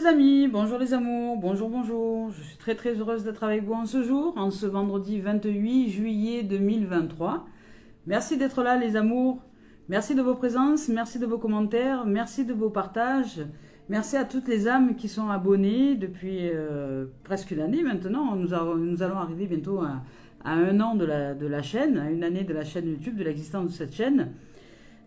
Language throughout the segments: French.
amis, bonjour les amours, bonjour, bonjour. Je suis très très heureuse d'être avec vous en ce jour, en ce vendredi 28 juillet 2023. Merci d'être là les amours, merci de vos présences, merci de vos commentaires, merci de vos partages. Merci à toutes les âmes qui sont abonnées depuis presque une année maintenant. Nous allons arriver bientôt à un an de la chaîne, à une année de la chaîne YouTube, de l'existence de cette chaîne.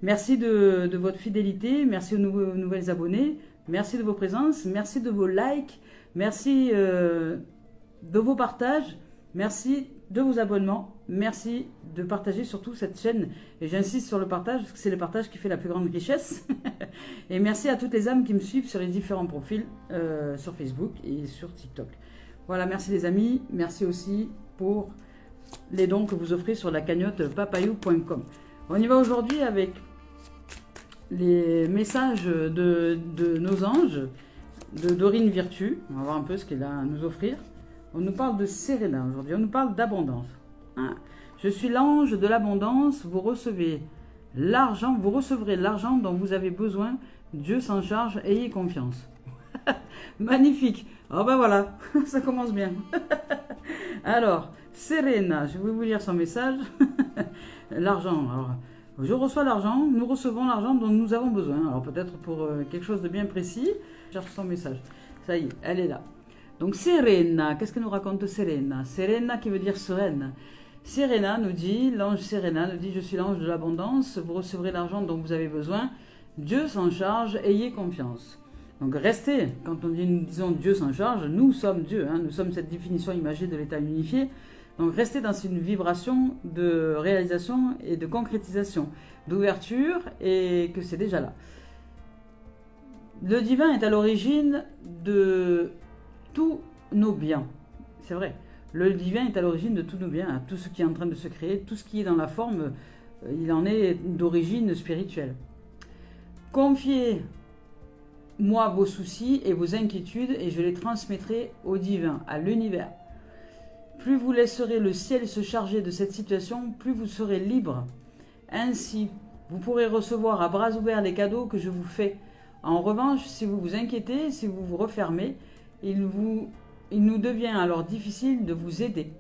Merci de votre fidélité, merci aux nouvelles abonnés, merci de vos présences, merci de vos likes, merci de vos partages, merci de vos abonnements, merci de partager surtout cette chaîne. Et j'insiste sur le partage parce que c'est le partage qui fait la plus grande richesse. Et merci à toutes les âmes qui me suivent sur les différents profils sur Facebook et sur TikTok. Voilà, merci les amis, merci aussi pour les dons que vous offrez sur la cagnotte papayou.com. On y va aujourd'hui avec les messages de nos anges, de Dorine Virtue. On va voir un peu ce qu'elle a à nous offrir. On nous parle de Serena aujourd'hui, on nous parle d'abondance. Hein? Je suis l'ange de l'abondance, vous recevrez l'argent dont vous avez besoin. Dieu s'en charge, ayez confiance. Magnifique. Oh ben voilà, ça commence bien. Alors, Serena, je vais vous lire son message. L'argent, alors... Je reçois l'argent, nous recevons l'argent dont nous avons besoin. Alors peut-être pour quelque chose de bien précis. Je cherche son message. Ça y est, elle est là. Donc Serena, qu'est-ce que nous raconte Serena? Serena qui veut dire sereine. Serena nous dit, l'ange Serena nous dit, je suis l'ange de l'abondance, vous recevrez l'argent dont vous avez besoin. Dieu s'en charge, ayez confiance. Donc restez, quand nous disons Dieu s'en charge, nous sommes Dieu, hein, nous sommes cette définition imagée de l'état unifié. Donc restez dans une vibration de réalisation et de concrétisation, d'ouverture, et que c'est déjà là. Le divin est à l'origine de tous nos biens. C'est vrai. Le divin est à l'origine de tous nos biens, tout ce qui est en train de se créer, tout ce qui est dans la forme, il en est d'origine spirituelle. Confiez-moi vos soucis et vos inquiétudes et je les transmettrai au divin, à l'univers. Plus vous laisserez le ciel se charger de cette situation, plus vous serez libre. Ainsi, vous pourrez recevoir à bras ouverts les cadeaux que je vous fais. En revanche, si vous vous inquiétez, si vous vous refermez, il nous devient alors difficile de vous aider.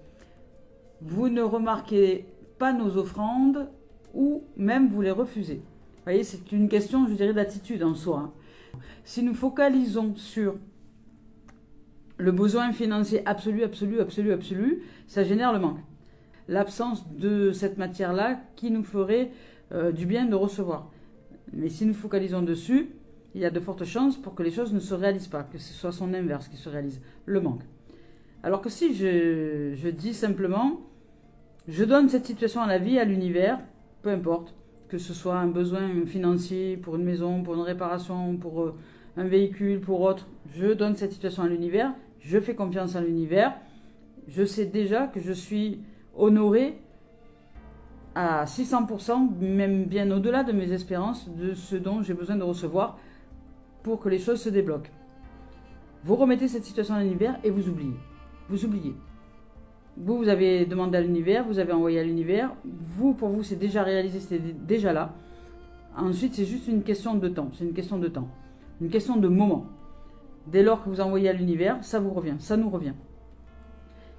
Vous ne remarquez pas nos offrandes ou même vous les refusez. Vous voyez, c'est une question, je dirais, d'attitude en soi. Si nous focalisons sur le besoin financier absolu, ça génère le manque. L'absence de cette matière-là qui nous ferait du bien de recevoir. Mais si nous focalisons dessus, il y a de fortes chances pour que les choses ne se réalisent pas, que ce soit son inverse qui se réalise, le manque. Alors que si je dis simplement, je donne cette situation à la vie, à l'univers, peu importe, que ce soit un besoin financier pour une maison, pour une réparation, pour un véhicule, pour autre, je donne cette situation à l'univers, je fais confiance à l'univers, je sais déjà que je suis honoré à 600%, même bien au-delà de mes espérances, de ce dont j'ai besoin de recevoir pour que les choses se débloquent. Vous remettez cette situation à l'univers et vous oubliez. Vous oubliez. Vous avez demandé à l'univers, vous avez envoyé à l'univers, pour vous c'est déjà réalisé, c'est déjà là. Ensuite c'est juste une question de temps, c'est une question de temps, une question de moment. Dès lors que vous envoyez à l'univers, ça vous revient, ça nous revient.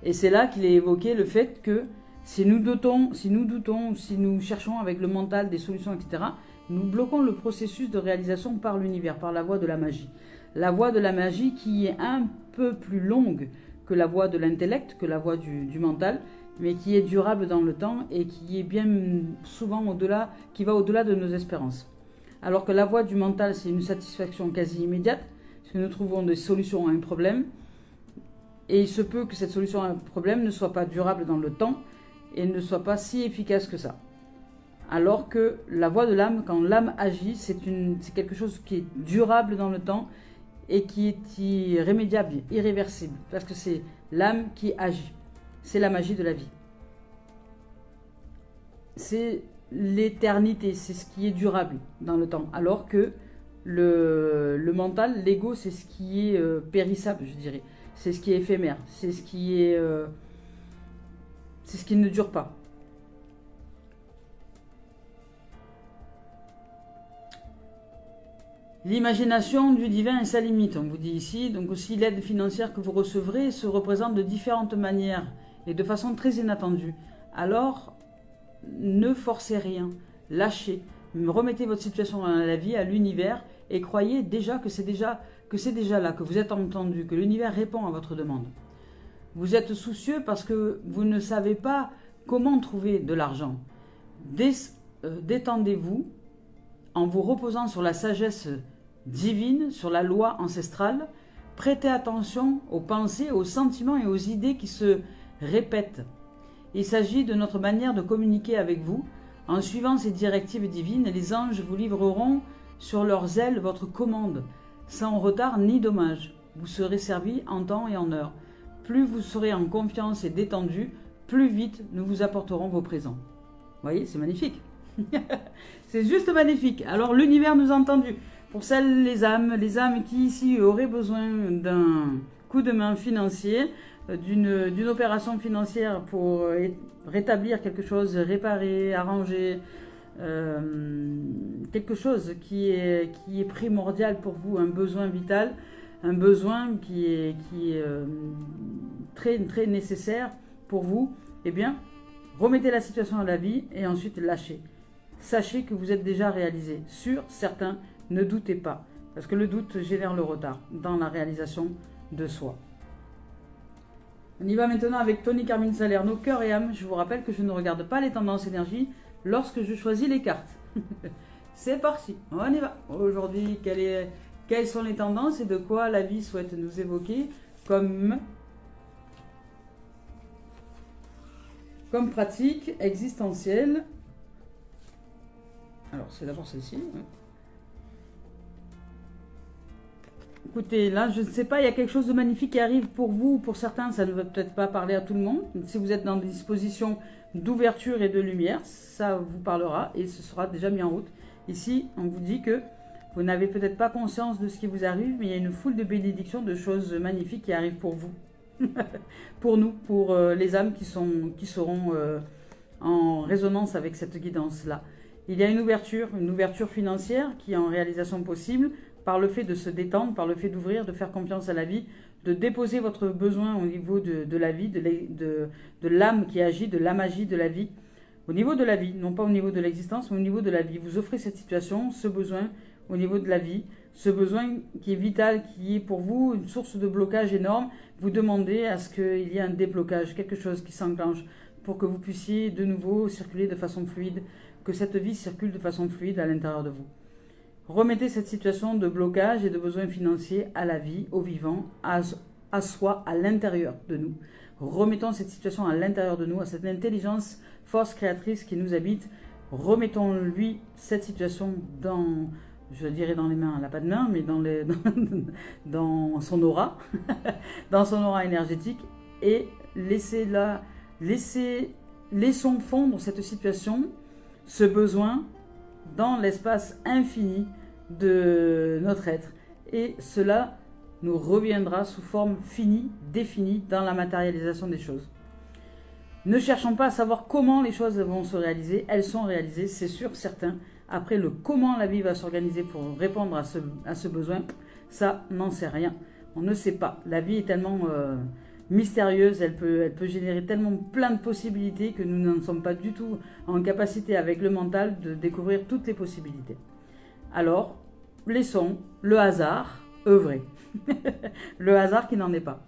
Et c'est là qu'il est évoqué le fait que si nous doutons, si nous cherchons avec le mental des solutions, etc., nous bloquons le processus de réalisation par l'univers, par la voie de la magie. La voie de la magie qui est un peu plus longue que la voie de l'intellect, que la voie du mental, mais qui est durable dans le temps et qui est bien souvent au-delà, qui va au-delà de nos espérances. Alors que la voie du mental, c'est une satisfaction quasi immédiate, parce que nous trouvons des solutions à un problème, et il se peut que cette solution à un problème ne soit pas durable dans le temps et ne soit pas si efficace que ça. Alors que la voie de l'âme, quand l'âme agit, c'est quelque chose qui est durable dans le temps et qui est irrémédiable, irréversible, parce que c'est l'âme qui agit. C'est la magie de la vie. C'est l'éternité, c'est ce qui est durable dans le temps, alors que le mental, l'ego, c'est ce qui est périssable, je dirais. C'est ce qui est éphémère, c'est ce qui ne dure pas. L'imagination du divin est sa limite, on vous dit ici. Donc aussi l'aide financière que vous recevrez se représente de différentes manières et de façon très inattendue. Alors, ne forcez rien, lâchez, remettez votre situation à la vie, à l'univers et croyez déjà que c'est déjà là, que vous êtes entendu, que l'univers répond à votre demande. Vous êtes soucieux parce que vous ne savez pas comment trouver de l'argent. Détendez-vous en vous reposant sur la sagesse divine, sur la loi ancestrale. Prêtez attention aux pensées, aux sentiments et aux idées qui se répètent. Il s'agit de notre manière de communiquer avec vous. En suivant ces directives divines, les anges vous livreront sur leurs ailes votre commande, sans retard ni dommage. Vous serez servi en temps et en heure. Plus vous serez en confiance et détendu, plus vite nous vous apporterons vos présents. Vous voyez, c'est magnifique. C'est juste magnifique. Alors l'univers nous a entendus. Pour celles, les âmes qui ici auraient besoin d'un coup de main financier, d'une opération financière pour rétablir quelque chose, réparer, arranger, quelque chose qui est primordial pour vous, un besoin vital, un besoin qui est très, très nécessaire pour vous, eh bien, remettez la situation à la vie et ensuite lâchez. Sachez que vous êtes déjà réalisé. Sûr, certain, ne doutez pas. Parce que le doute génère le retard dans la réalisation de soi. On y va maintenant avec Tony Carmine Salerno, cœur et âme. Je vous rappelle que je ne regarde pas les tendances énergie lorsque je choisis les cartes. C'est parti, on y va. Aujourd'hui, quelles sont les tendances et de quoi la vie souhaite nous évoquer comme pratique existentielle. Alors, c'est d'abord celle-ci. Ouais. Écoutez, là, je ne sais pas, il y a quelque chose de magnifique qui arrive pour vous. Pour certains, ça ne va peut-être pas parler à tout le monde. Si vous êtes dans des dispositions d'ouverture et de lumière, ça vous parlera et ce sera déjà mis en route. Ici, on vous dit que vous n'avez peut-être pas conscience de ce qui vous arrive, mais il y a une foule de bénédictions, de choses magnifiques qui arrivent pour vous. Pour nous, pour les âmes qui seront en résonance avec cette guidance-là. Il y a une ouverture financière qui est en réalisation possible par le fait de se détendre, par le fait d'ouvrir, de faire confiance à la vie, de déposer votre besoin au niveau de la vie, de l'âme qui agit, de la magie de la vie, au niveau de la vie, non pas au niveau de l'existence, mais au niveau de la vie. Vous offrez cette situation, ce besoin au niveau de la vie, ce besoin qui est vital, qui est pour vous une source de blocage énorme. Vous demandez à ce qu'il y ait un déblocage, quelque chose qui s'enclenche pour que vous puissiez de nouveau circuler de façon fluide, que cette vie circule de façon fluide à l'intérieur de vous. Remettez cette situation de blocage et de besoin financier à la vie, au vivant, à soi, à l'intérieur de nous. Remettons cette situation à l'intérieur de nous, à cette intelligence, force créatrice qui nous habite. Remettons-lui cette situation dans, je dirais dans les mains, elle n'a pas de main, mais dans son aura, dans son aura énergétique, et laissons fondre cette situation, ce besoin, dans l'espace infini de notre être. Et cela nous reviendra sous forme finie, définie, dans la matérialisation des choses. Ne cherchons pas à savoir comment les choses vont se réaliser. Elles sont réalisées, c'est sûr, certain. Après, le comment la vie va s'organiser pour répondre à ce besoin, ça, n'en sait rien. On ne sait pas. La vie est tellement mystérieuse, elle peut générer tellement plein de possibilités que nous n'en sommes pas du tout en capacité avec le mental de découvrir toutes les possibilités. Alors, laissons le hasard œuvrer. Le hasard qui n'en est pas.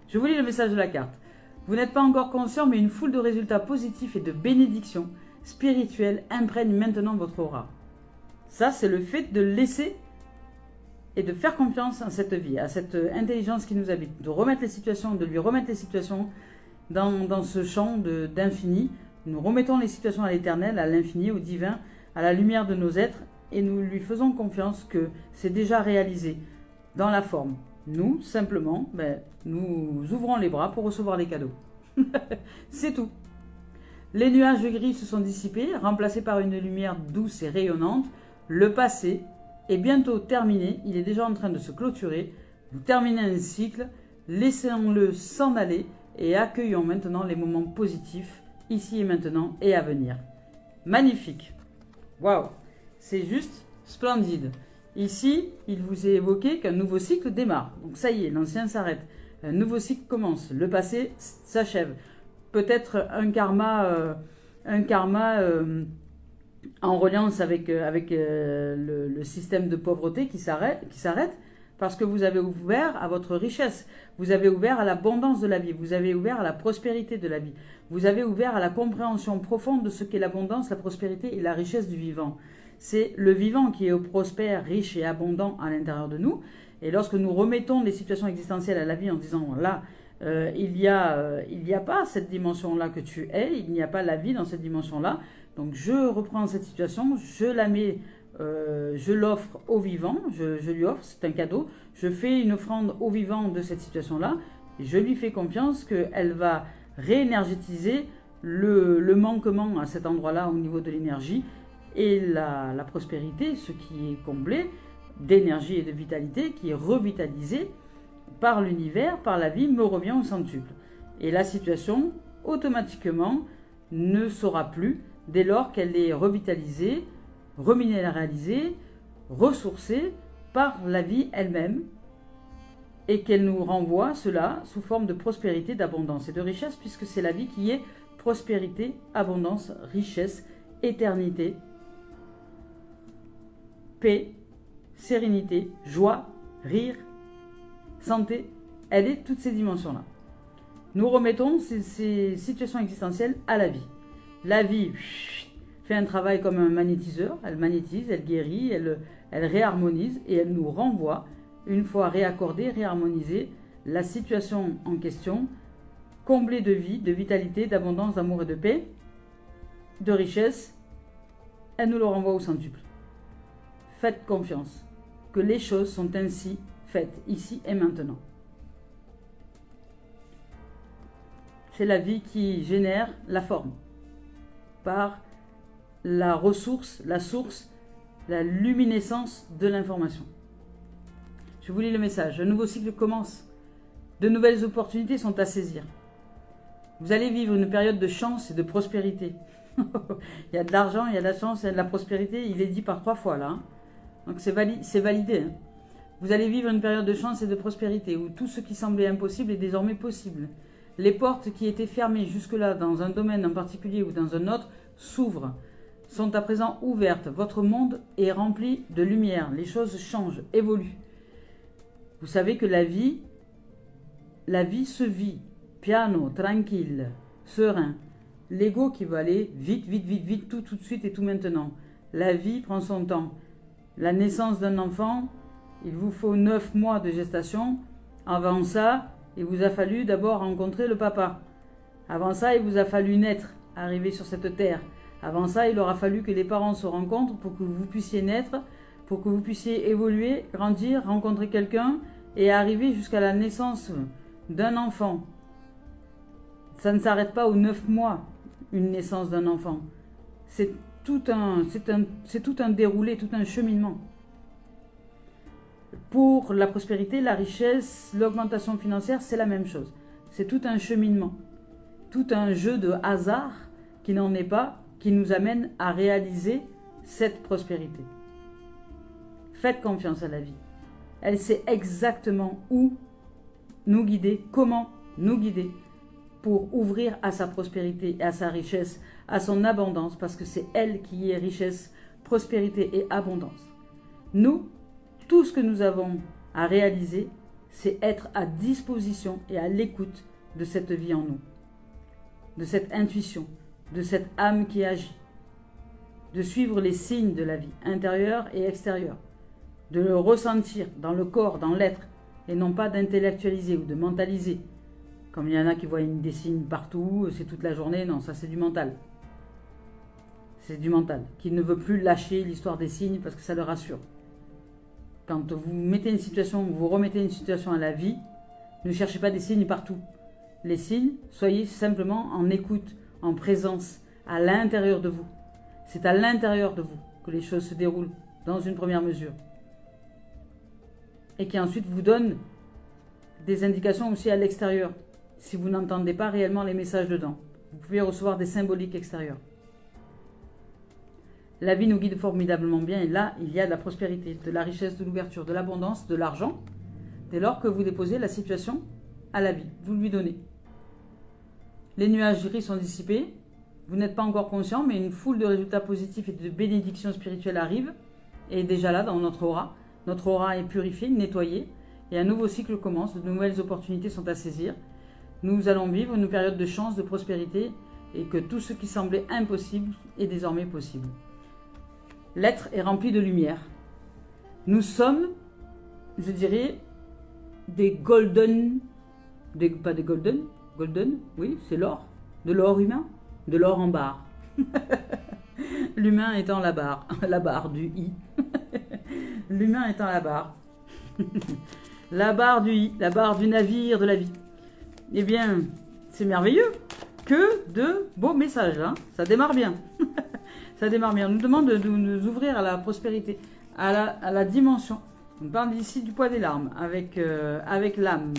Je vous lis le message de la carte. Vous n'êtes pas encore conscient, mais une foule de résultats positifs et de bénédictions spirituelles imprègne maintenant votre aura. Ça, c'est le fait de laisser et de faire confiance à cette vie, à cette intelligence qui nous habite, de remettre les situations, de lui remettre les situations dans ce champ d'infini. Nous remettons les situations à l'éternel, à l'infini, au divin, à la lumière de nos êtres, et nous lui faisons confiance que c'est déjà réalisé dans la forme. Nous, simplement, nous ouvrons les bras pour recevoir les cadeaux. C'est tout. Les nuages gris se sont dissipés, remplacés par une lumière douce et rayonnante. Le passé est bientôt terminé, il est déjà en train de se clôturer. Vous terminez un cycle, laissons-le s'en aller et accueillons maintenant les moments positifs, ici et maintenant et à venir. Magnifique. Waouh, c'est juste splendide. Ici, il vous est évoqué qu'un nouveau cycle démarre. Donc ça y est, l'ancien s'arrête. Un nouveau cycle commence. Le passé s'achève. Peut-être un karma en reliance avec le système de pauvreté qui s'arrête parce que vous avez ouvert à votre richesse. Vous avez ouvert à l'abondance de la vie. Vous avez ouvert à la prospérité de la vie. Vous avez ouvert à la compréhension profonde de ce qu'est l'abondance, la prospérité et la richesse du vivant. C'est le vivant qui est prospère, riche et abondant à l'intérieur de nous. Et lorsque nous remettons les situations existentielles à la vie en disant là, il n'y a pas cette dimension-là que tu es, il n'y a pas la vie dans cette dimension-là. Donc je reprends cette situation, je la mets, je l'offre au vivant, je lui offre, c'est un cadeau. Je fais une offrande au vivant de cette situation-là. Je lui fais confiance qu'elle va réénergétiser le manquement à cet endroit-là au niveau de l'énergie et la prospérité, ce qui est comblé d'énergie et de vitalité, qui est revitalisé par l'univers, par la vie, me revient au centuple. Et la situation, automatiquement, ne sera plus dès lors qu'elle est revitalisée, reminéralisée, ressourcée par la vie elle-même et qu'elle nous renvoie cela sous forme de prospérité, d'abondance et de richesse, puisque c'est la vie qui est prospérité, abondance, richesse, éternité, paix, sérénité, joie, rire, santé. Elle est toutes ces dimensions-là. Nous remettons ces situations existentielles à la vie. La vie fait un travail comme un magnétiseur, elle magnétise, elle guérit, elle réharmonise et elle nous renvoie, une fois réaccordée, réharmonisée, la situation en question, comblée de vie, de vitalité, d'abondance, d'amour et de paix, de richesse, elle nous le renvoie au centuple. Faites confiance que les choses sont ainsi faites, ici et maintenant. C'est la vie qui génère la forme par la ressource, la source, la luminescence de l'information. Je vous lis le message. Un nouveau cycle commence. De nouvelles opportunités sont à saisir. Vous allez vivre une période de chance et de prospérité. Il y a de l'argent, il y a de la chance, il y a de la prospérité. Il est dit par 3 fois là. Donc c'est validé. Vous allez vivre une période de chance et de prospérité où tout ce qui semblait impossible est désormais possible. Les portes qui étaient fermées jusque-là dans un domaine en particulier ou dans un autre s'ouvrent, sont à présent ouvertes. Votre monde est rempli de lumière. Les choses changent, évoluent. Vous savez que la vie se vit piano, tranquille, serein. L'ego qui veut aller vite, tout de suite et tout maintenant. La vie prend son temps. La naissance d'un enfant, il vous faut 9 mois de gestation. Avant ça, il vous a fallu d'abord rencontrer le papa. Avant ça, il vous a fallu naître, arriver sur cette terre. Avant ça, il aura fallu que les parents se rencontrent pour que vous puissiez naître, pour que vous puissiez évoluer, grandir, rencontrer quelqu'un et arriver jusqu'à la naissance d'un enfant. Ça ne s'arrête pas aux 9 mois, une naissance d'un enfant. C'est tout un déroulé, tout un cheminement. Pour la prospérité, la richesse, l'augmentation financière, c'est la même chose. C'est tout un cheminement, tout un jeu de hasard qui n'en est pas, qui nous amène à réaliser cette prospérité. Faites confiance à la vie. Elle sait exactement où nous guider, comment nous guider pour ouvrir à sa prospérité, à sa richesse, à son abondance, parce que c'est elle qui est richesse, prospérité et abondance. Nous, tout ce que nous avons à réaliser, c'est être à disposition et à l'écoute de cette vie en nous, de cette intuition, de cette âme qui agit, de suivre les signes de la vie, intérieure et extérieure, de le ressentir dans le corps, dans l'être, et non pas d'intellectualiser ou de mentaliser. Comme il y en a qui voient des signes partout, c'est toute la journée, non, ça c'est du mental. C'est du mental, qui ne veut plus lâcher l'histoire des signes parce que ça le rassure. Quand vous mettez une situation, vous remettez une situation à la vie, ne cherchez pas des signes partout. Les signes, soyez simplement en écoute, en présence, à l'intérieur de vous. C'est à l'intérieur de vous que les choses se déroulent dans une première mesure. Et qui ensuite vous donne des indications aussi à l'extérieur, si vous n'entendez pas réellement les messages dedans. Vous pouvez recevoir des symboliques extérieures. La vie nous guide formidablement bien et là, il y a de la prospérité, de la richesse, de l'ouverture, de l'abondance, de l'argent. Dès lors que vous déposez la situation à la vie, vous lui donnez. Les nuages gris sont dissipés. Vous n'êtes pas encore conscient, mais une foule de résultats positifs et de bénédictions spirituelles arrive et est déjà là dans notre aura. Notre aura est purifiée, nettoyée et un nouveau cycle commence. De nouvelles opportunités sont à saisir. Nous allons vivre une période de chance, de prospérité et que tout ce qui semblait impossible est désormais possible. L'être est rempli de lumière. Nous sommes, je dirais, des golden, pas des golden, oui, c'est l'or, de l'or humain, de l'or en barre. L'humain étant la barre du i. L'humain étant la barre. La barre du i, la barre du navire de la vie. Eh bien, c'est merveilleux. Que de beaux messages, hein. Ça démarre bien. Ça démarre bien. On nous demande de nous ouvrir à la prospérité, à la dimension. On parle ici du poids des larmes, avec l'âme.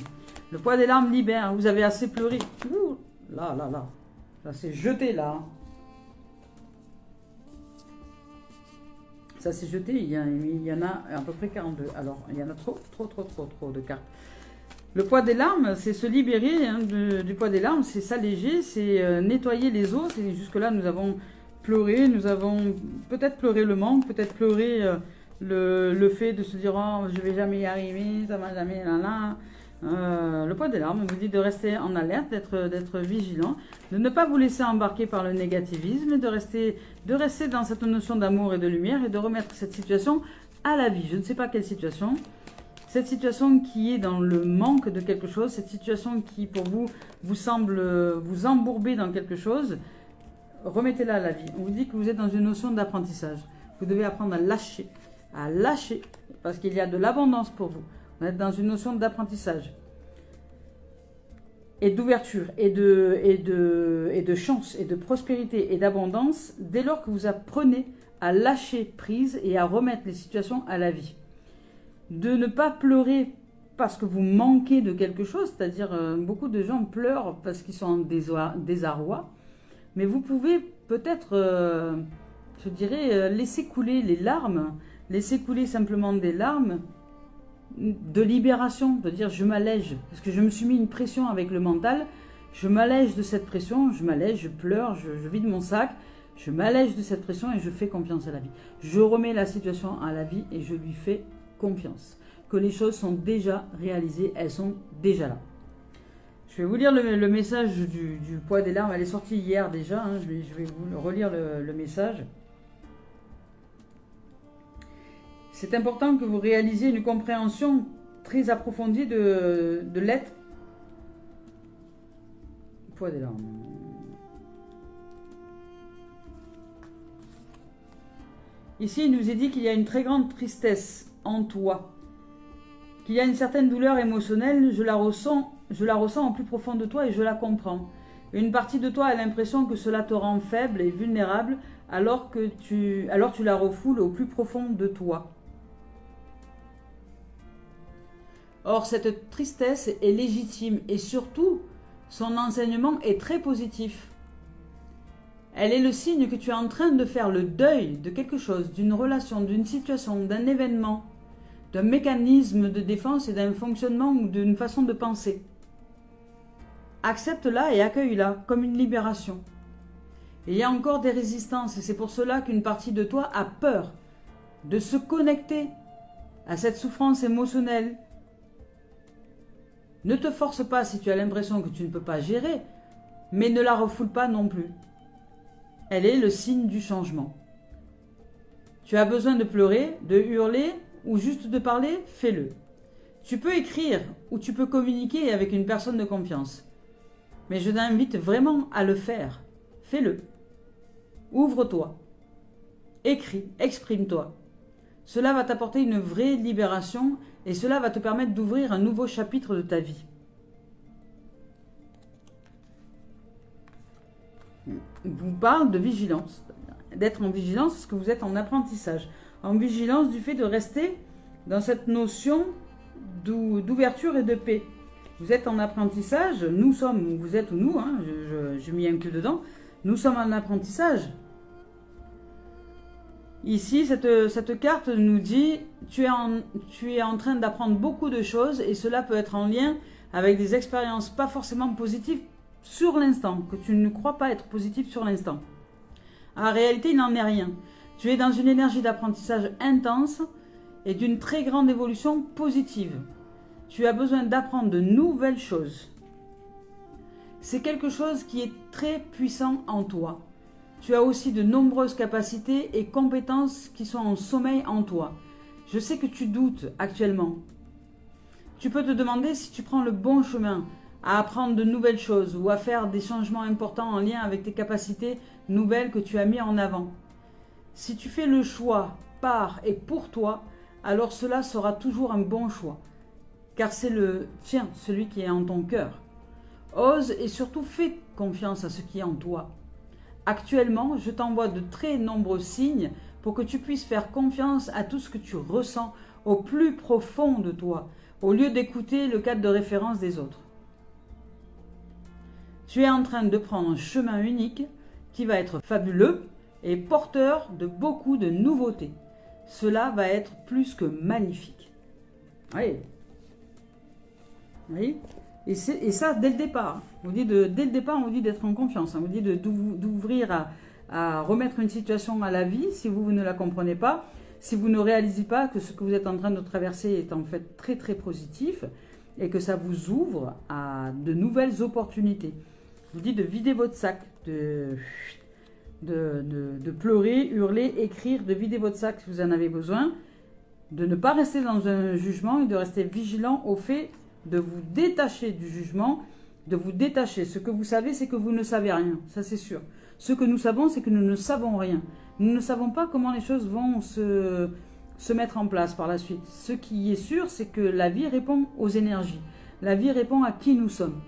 Le poids des larmes libère. Vous avez assez pleuré. Ouh, là. Ça s'est jeté là. Ça s'est jeté. Il y en a à peu près 42. Alors, il y en a trop de cartes. Le poids des larmes, c'est se libérer hein, du poids des larmes, c'est s'alléger, c'est nettoyer les os. Jusque-là, nous avons pleuré, nous avons peut-être pleuré le manque, peut-être pleuré le fait de se dire oh, je vais jamais y arriver, ça va jamais, le poids des larmes, on vous dit de rester en alerte, d'être vigilant, de ne pas vous laisser embarquer par le négativisme, de rester dans cette notion d'amour et de lumière et de remettre cette situation à la vie. Je ne sais pas quelle situation. Cette situation qui est dans le manque de quelque chose, cette situation qui pour vous semble vous embourber dans quelque chose, remettez-la à la vie. On vous dit que vous êtes dans une notion d'apprentissage. Vous devez apprendre à lâcher, parce qu'il y a de l'abondance pour vous. Vous êtes dans une notion d'apprentissage et d'ouverture et de chance et de prospérité et d'abondance dès lors que vous apprenez à lâcher prise et à remettre les situations à la vie. De ne pas pleurer parce que vous manquez de quelque chose, c'est-à-dire beaucoup de gens pleurent parce qu'ils sont en désarroi, mais vous pouvez peut-être, je dirais, laisser couler les larmes, laisser couler simplement des larmes de libération, de dire je m'allège, parce que je me suis mis une pression avec le mental, je m'allège de cette pression, je m'allège, je pleure, je vide mon sac, je m'allège de cette pression et je fais confiance à la vie. Je remets la situation à la vie et je lui fais confiance, que les choses sont déjà réalisées, elles sont déjà là. Je vais vous lire le message du poids des larmes, elle est sortie hier déjà, hein, je vais vous relire le message. C'est important que vous réalisiez une compréhension très approfondie de l'être. Poids des larmes. Ici, il nous est dit qu'il y a une très grande tristesse en toi, qu'il y a une certaine douleur émotionnelle, je la ressens en plus profond de toi et je la comprends. Une partie de toi a l'impression que cela te rend faible et vulnérable alors tu la refoules au plus profond de toi. Or, cette tristesse est légitime et surtout, son enseignement est très positif. Elle est le signe que tu es en train de faire le deuil de quelque chose, d'une relation, d'une situation, d'un événement, d'un mécanisme de défense et d'un fonctionnement ou d'une façon de penser. Accepte-la et accueille-la comme une libération. Et il y a encore des résistances et c'est pour cela qu'une partie de toi a peur de se connecter à cette souffrance émotionnelle. Ne te force pas si tu as l'impression que tu ne peux pas gérer, mais ne la refoule pas non plus. Elle est le signe du changement. Tu as besoin de pleurer, de hurler ou juste de parler, fais-le. Tu peux écrire ou tu peux communiquer avec une personne de confiance. Mais je t'invite vraiment à le faire. Fais-le. Ouvre-toi. Écris, exprime-toi. Cela va t'apporter une vraie libération et cela va te permettre d'ouvrir un nouveau chapitre de ta vie. Vous parle de vigilance, d'être en vigilance parce que vous êtes en apprentissage. En vigilance du fait de rester dans cette notion d'ouverture et de paix. Vous êtes en apprentissage, vous êtes nous, hein, je m'y inclus dedans, nous sommes en apprentissage. Ici, cette carte nous dit tu es en train d'apprendre beaucoup de choses et cela peut être en lien avec des expériences pas forcément positives sur l'instant, que tu ne crois pas être positif sur l'instant. En réalité, il n'en est rien. Tu es dans une énergie d'apprentissage intense et d'une très grande évolution positive. Tu as besoin d'apprendre de nouvelles choses. C'est quelque chose qui est très puissant en toi. Tu as aussi de nombreuses capacités et compétences qui sont en sommeil en toi. Je sais que tu doutes actuellement. Tu peux te demander si tu prends le bon chemin à apprendre de nouvelles choses ou à faire des changements importants en lien avec tes capacités nouvelles que tu as mis en avant. Si tu fais le choix par et pour toi, alors cela sera toujours un bon choix. Car c'est le tien, celui qui est en ton cœur. Ose et surtout fais confiance à ce qui est en toi. Actuellement, je t'envoie de très nombreux signes pour que tu puisses faire confiance à tout ce que tu ressens au plus profond de toi, au lieu d'écouter le cadre de référence des autres. Tu es en train de prendre un chemin unique qui va être fabuleux et porteur de beaucoup de nouveautés. Cela va être plus que magnifique. Oui. Oui. Et ça, dès le départ. Dès le départ, on vous dit d'être en confiance. On vous dit d'ouvrir à remettre une situation à la vie si vous ne la comprenez pas. Si vous ne réalisez pas que ce que vous êtes en train de traverser est en fait très très positif et que ça vous ouvre à de nouvelles opportunités. Je vous dis de vider votre sac, de pleurer, hurler, écrire, de vider votre sac si vous en avez besoin, de ne pas rester dans un jugement et de rester vigilant au fait de vous détacher du jugement, de vous détacher. Ce que vous savez, c'est que vous ne savez rien, ça c'est sûr. Ce que nous savons, c'est que nous ne savons rien. Nous ne savons pas comment les choses vont se mettre en place par la suite. Ce qui est sûr, c'est que la vie répond aux énergies. La vie répond à qui nous sommes.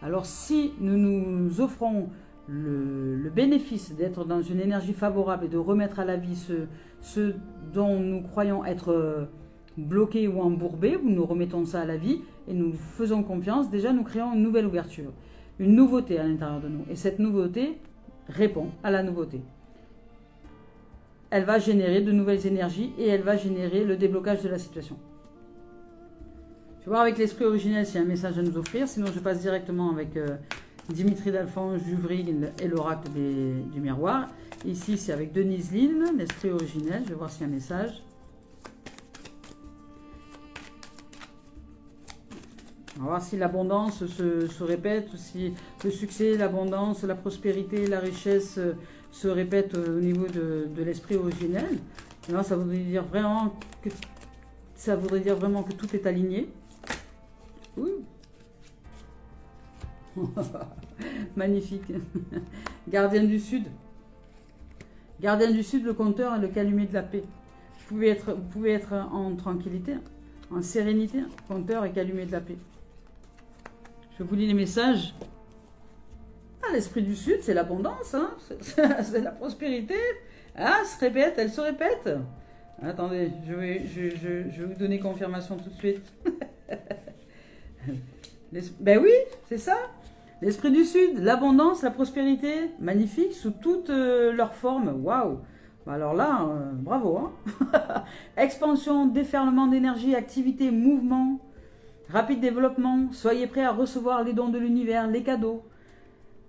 Alors si nous nous offrons le bénéfice d'être dans une énergie favorable et de remettre à la vie ce dont nous croyons être bloqués ou embourbés, nous remettons ça à la vie et nous faisons confiance, déjà nous créons une nouvelle ouverture, une nouveauté à l'intérieur de nous. Et cette nouveauté répond à la nouveauté. Elle va générer de nouvelles énergies et elle va générer le déblocage de la situation. Je vais voir avec l'esprit originel s'il y a un message à nous offrir, sinon je passe directement avec Dimitri d'Alphonse, Juvril et l'oracle du miroir. Ici c'est avec Denise Lille, l'esprit originel, je vais voir s'il y a un message. On va voir si l'abondance se répète, si le succès, l'abondance, la prospérité, la richesse se répètent au niveau de l'esprit originel. Alors, ça voudrait dire vraiment que tout est aligné. Oui. Magnifique. Gardien du Sud. Gardien du Sud, le compteur et le calumet de la paix. Vous pouvez être en tranquillité, en sérénité, compteur et calumet de la paix. Je vous lis les messages. Ah, l'esprit du Sud, c'est l'abondance, hein, c'est la prospérité. Ah, elle se répète. Attendez, je vais vous donner confirmation tout de suite. Ben oui, c'est ça. L'esprit du Sud, l'abondance, la prospérité, magnifique, sous toutes leurs formes. Waouh. Alors là, bravo. Hein. Expansion, déferlement d'énergie, activité, mouvement. Rapide développement, soyez prêts à recevoir les dons de l'univers, les cadeaux.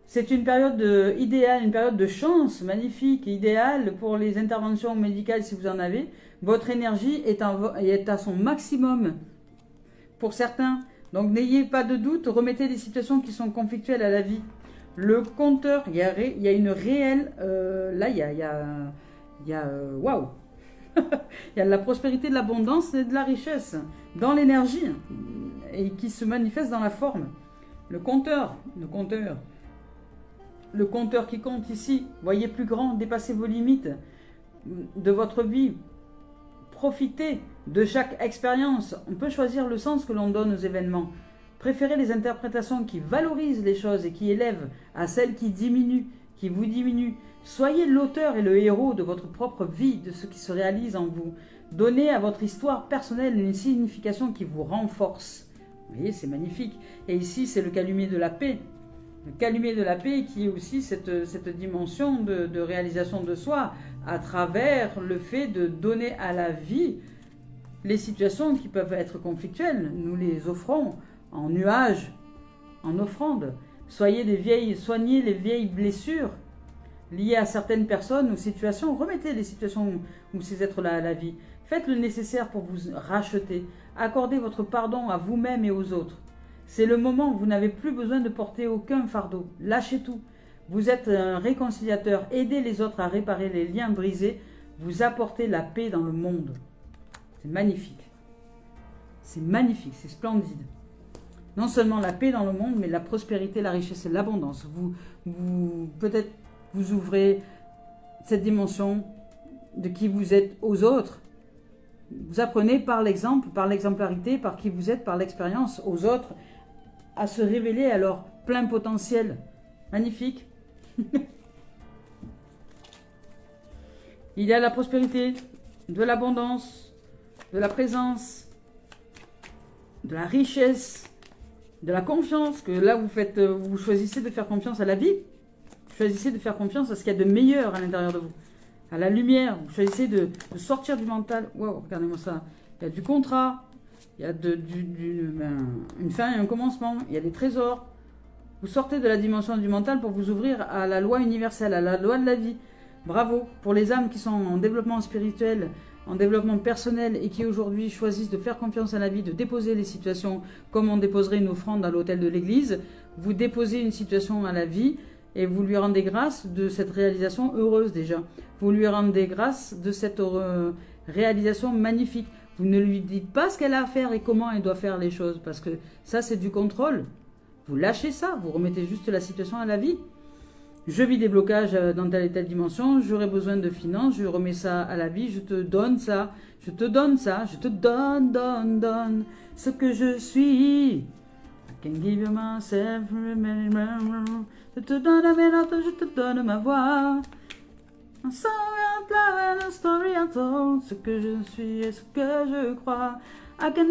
C'est une période idéale, une période de chance magnifique, idéale pour les interventions médicales si vous en avez. Votre énergie est à son maximum pour certains. Donc n'ayez pas de doute, remettez les situations qui sont conflictuelles à la vie. Le compteur, il y a une réelle... là, il y a waouh. Il y a de la prospérité, de l'abondance et de la richesse dans l'énergie et qui se manifeste dans la forme. Le compteur qui compte ici, voyez plus grand, dépassez vos limites de votre vie. Profitez de chaque expérience. On peut choisir le sens que l'on donne aux événements. Préférez les interprétations qui valorisent les choses et qui élèvent à celles qui diminuent, qui vous diminuent. Soyez l'auteur et le héros de votre propre vie, de ce qui se réalise en vous. Donnez à votre histoire personnelle une signification qui vous renforce. Vous voyez, c'est magnifique. Et ici, c'est le calumet de la paix. le calumet de la paix qui est aussi cette dimension de réalisation de soi à travers le fait de donner à la vie les situations qui peuvent être conflictuelles. Nous les offrons en nuages, en offrande. Soyez soignez les vieilles blessures liées à certaines personnes ou situations. Remettez les situations ou ces êtres-là à la vie. Faites le nécessaire pour vous racheter. Accordez votre pardon à vous-même et aux autres. C'est le moment où vous n'avez plus besoin de porter aucun fardeau. Lâchez tout. Vous êtes un réconciliateur. Aidez les autres à réparer les liens brisés. Vous apportez la paix dans le monde. C'est magnifique. C'est magnifique, c'est splendide. Non seulement la paix dans le monde, mais la prospérité, la richesse et l'abondance. Peut-être vous ouvrez cette dimension de qui vous êtes aux autres. Vous apprenez par l'exemple, par l'exemplarité, par qui vous êtes, par l'expérience aux autres, à se révéler à leur plein potentiel. Magnifique. Il y a la prospérité, de l'abondance, de la présence, de la richesse, de la confiance, que là vous choisissez de faire confiance à la vie. Vous choisissez de faire confiance à ce qu'il y a de meilleur à l'intérieur de vous. À la lumière, vous choisissez de sortir du mental. Wow, regardez-moi ça. Il y a du contrat, il y a une fin et un commencement, il y a des trésors. Vous sortez de la dimension du mental pour vous ouvrir à la loi universelle, à la loi de la vie. Bravo pour les âmes qui sont en développement spirituel, en développement personnel et qui aujourd'hui choisissent de faire confiance à la vie, de déposer les situations comme on déposerait une offrande à l'autel de l'église. Vous déposez une situation à la vie et vous lui rendez grâce de cette réalisation heureuse déjà. Vous lui rendez grâce de cette réalisation magnifique. Vous ne lui dites pas ce qu'elle a à faire et comment elle doit faire les choses, parce que ça c'est du contrôle. Vous lâchez ça, vous remettez juste la situation à la vie. Je vis des blocages dans telle et telle dimension, j'aurai besoin de finances, je remets ça à la vie, je te donne ça, je te donne ça, je te donne ce que je suis. I can give you myself, je te donne mes notes, je te donne ma voix. Un song out loud and a story untold, ce que je suis et ce que je crois. I can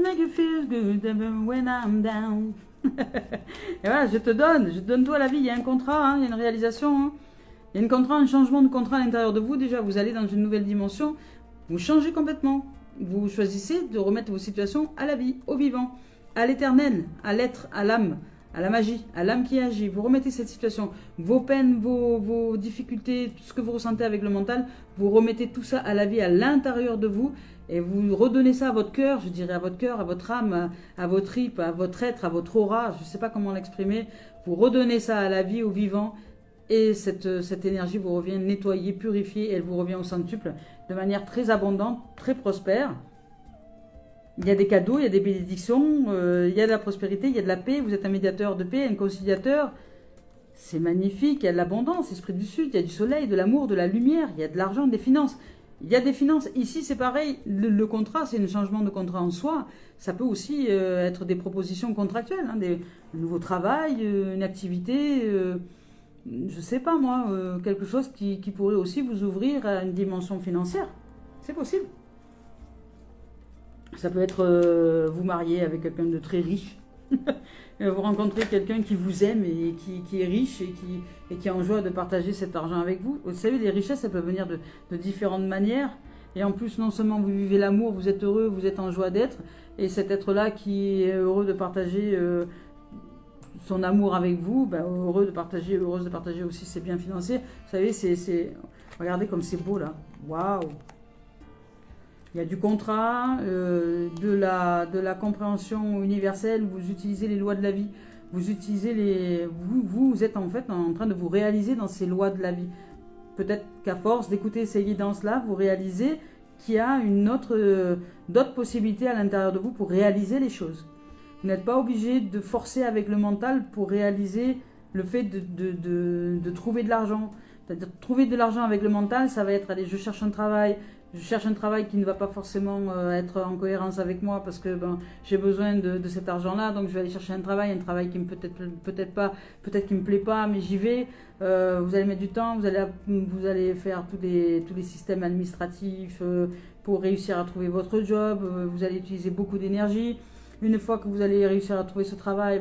make you feel good even when I'm down. Et voilà, je te donne tout à la vie. Il y a un contrat, il y a une réalisation. Il y a un changement de contrat à l'intérieur de vous. Déjà, vous allez dans une nouvelle dimension. Vous changez complètement. Vous choisissez de remettre vos situations à la vie, au vivant, à l'éternel, à l'être, à l'âme, à la magie, à l'âme qui agit. Vous remettez cette situation, vos peines, vos difficultés, tout ce que vous ressentez avec le mental, vous remettez tout ça à la vie, à l'intérieur de vous. Et vous redonnez ça à votre cœur, je dirais à votre cœur, à votre âme, à vos tripes, à votre être, à votre aura, je ne sais pas comment l'exprimer. Vous redonnez ça à la vie, au vivant, et cette énergie vous revient nettoyée, purifiée, et elle vous revient au centuple de manière très abondante, très prospère. Il y a des cadeaux, il y a des bénédictions, il y a de la prospérité, il y a de la paix, vous êtes un médiateur de paix, un conciliateur. C'est magnifique, il y a de l'abondance, esprit du Sud, il y a du soleil, de l'amour, de la lumière, il y a de l'argent, des finances. Il y a des finances. Ici, c'est pareil. Le contrat, c'est un changement de contrat en soi. Ça peut aussi être des propositions contractuelles, un nouveau travail, une activité, je ne sais pas moi, quelque chose qui pourrait aussi vous ouvrir à une dimension financière. C'est possible. Ça peut être vous marier avec quelqu'un de très riche. Vous rencontrez quelqu'un qui vous aime et qui est riche et qui est en joie de partager cet argent avec vous. Vous savez, les richesses, elles peuvent venir de différentes manières. Et en plus, non seulement vous vivez l'amour, vous êtes heureux, vous êtes en joie d'être. Et cet être-là qui est heureux de partager son amour avec vous, heureuse de partager aussi ses biens financiers. Vous savez, regardez comme c'est beau là. Waouh! Il y a du contrat, de la compréhension universelle, vous utilisez les lois de la vie, vous êtes en fait en train de vous réaliser dans ces lois de la vie. Peut-être qu'à force d'écouter ces guidances-là, vous réalisez qu'il y a d'autres possibilités à l'intérieur de vous pour réaliser les choses. Vous n'êtes pas obligé de forcer avec le mental pour réaliser le fait de trouver de l'argent. C'est-à-dire trouver de l'argent avec le mental, ça va être, allez, je cherche un travail qui ne va pas forcément être en cohérence avec moi parce que j'ai besoin de cet argent-là, donc je vais aller chercher un travail qui me peut-être qui me plaît pas, mais j'y vais. Vous allez mettre du temps, vous allez faire tous les systèmes administratifs pour réussir à trouver votre job. Vous allez utiliser beaucoup d'énergie. Une fois que vous allez réussir à trouver ce travail,